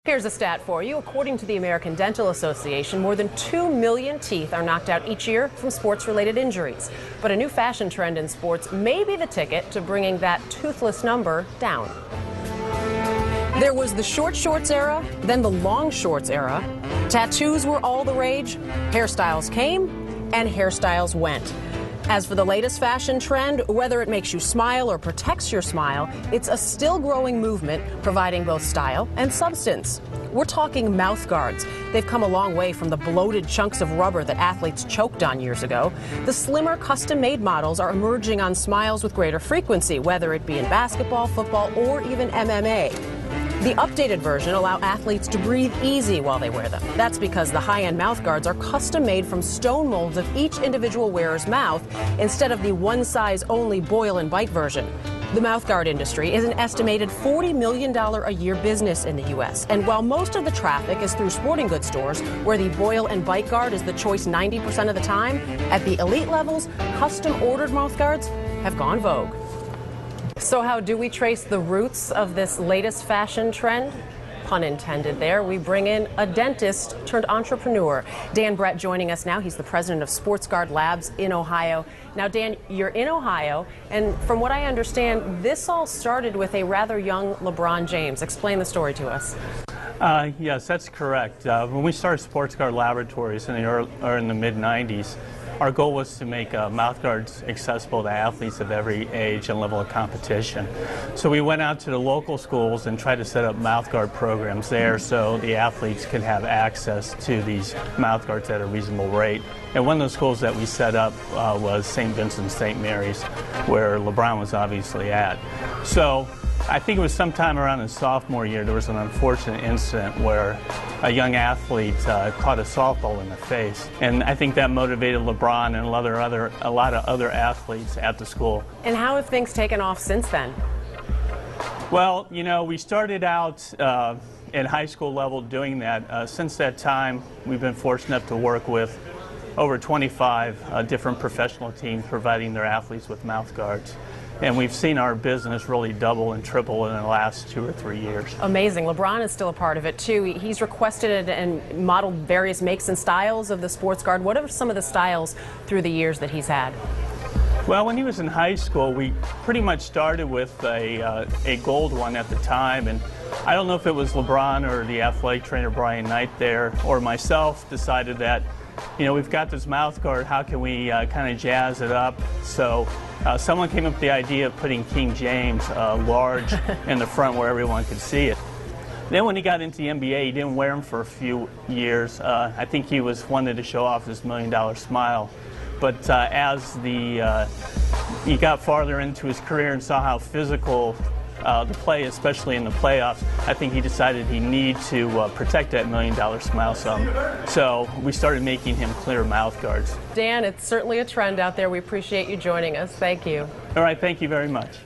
Here's a stat for you. According to the American Dental Association, more than 2 million teeth are knocked out each year from sports-related injuries. But a new fashion trend in sports may be the ticket to bringing that toothless number down. There was the short shorts era, then the long shorts era. Tattoos were all the rage. Hairstyles came and hairstyles went. As for the latest fashion trend, whether it makes you smile or protects your smile, it's a still growing movement providing both style and substance. We're talking mouth guards. They've come a long way from the bloated chunks of rubber that athletes choked on years ago. The slimmer, custom-made models are emerging on smiles with greater frequency, whether it be in basketball, football, or even MMA. The updated version allow athletes to breathe easy while they wear them. That's because the high-end mouth guards are custom-made from stone molds of each individual wearer's mouth instead of the one-size-only boil and bite version. The mouthguard industry is an estimated $40 million a year business in the U.S. And while most of the traffic is through sporting goods stores, where the boil and bite guard is the choice 90% of the time, at the elite levels, custom-ordered mouthguards have gone vogue. So how do we trace the roots of this latest fashion trend? Pun intended there. We bring in a dentist turned entrepreneur. Dan Brett joining us now. He's the president of Sports Guard Labs in Ohio. Now, Dan, you're in Ohio, and from what I understand, this all started with a rather young LeBron James. Explain the story to us. Yes, that's correct. When we started Sports Guard Laboratories in the mid-90s, our goal was to make mouth guards accessible to athletes of every age and level of competition. So we went out to the local schools and tried to set up mouth guard programs there so the athletes could have access to these mouth guards at a reasonable rate. And one of those schools that we set up was St. Vincent St. Mary's, where LeBron was obviously at. So I think it was sometime around his sophomore year, there was an unfortunate incident where a young athlete caught a softball in the face. And I think that motivated LeBron and a lot of other athletes at the school. And how have things taken off since then? Well, you know, we started out at high school level doing that. Since that time, we've been fortunate enough to work with over 25 different professional teams providing their athletes with mouth guards. And we've seen our business really double and triple in the last 2 or 3 years. Amazing. LeBron is still a part of it, too. He's requested and modeled various makes and styles of the sports guard. What are some of the styles through the years that he's had? Well, when he was in high school, we pretty much started with a gold one at the time. And I don't know if it was LeBron or the athletic trainer Brian Knight there or myself decided that, you know, we've got this mouth guard, how can we kind of jazz it up? So someone came up with the idea of putting King James large in the front where everyone could see it. Then when he got into the NBA, he didn't wear them for a few years. I think he wanted to show off his $1 million smile. But as he got farther into his career and saw how physical the play, especially in the playoffs, I think he decided he needed to protect that $1 million smile some. So we started making him clear mouth guards. Dan, it's certainly a trend out there. We appreciate you joining us. Thank you. All right, thank you very much.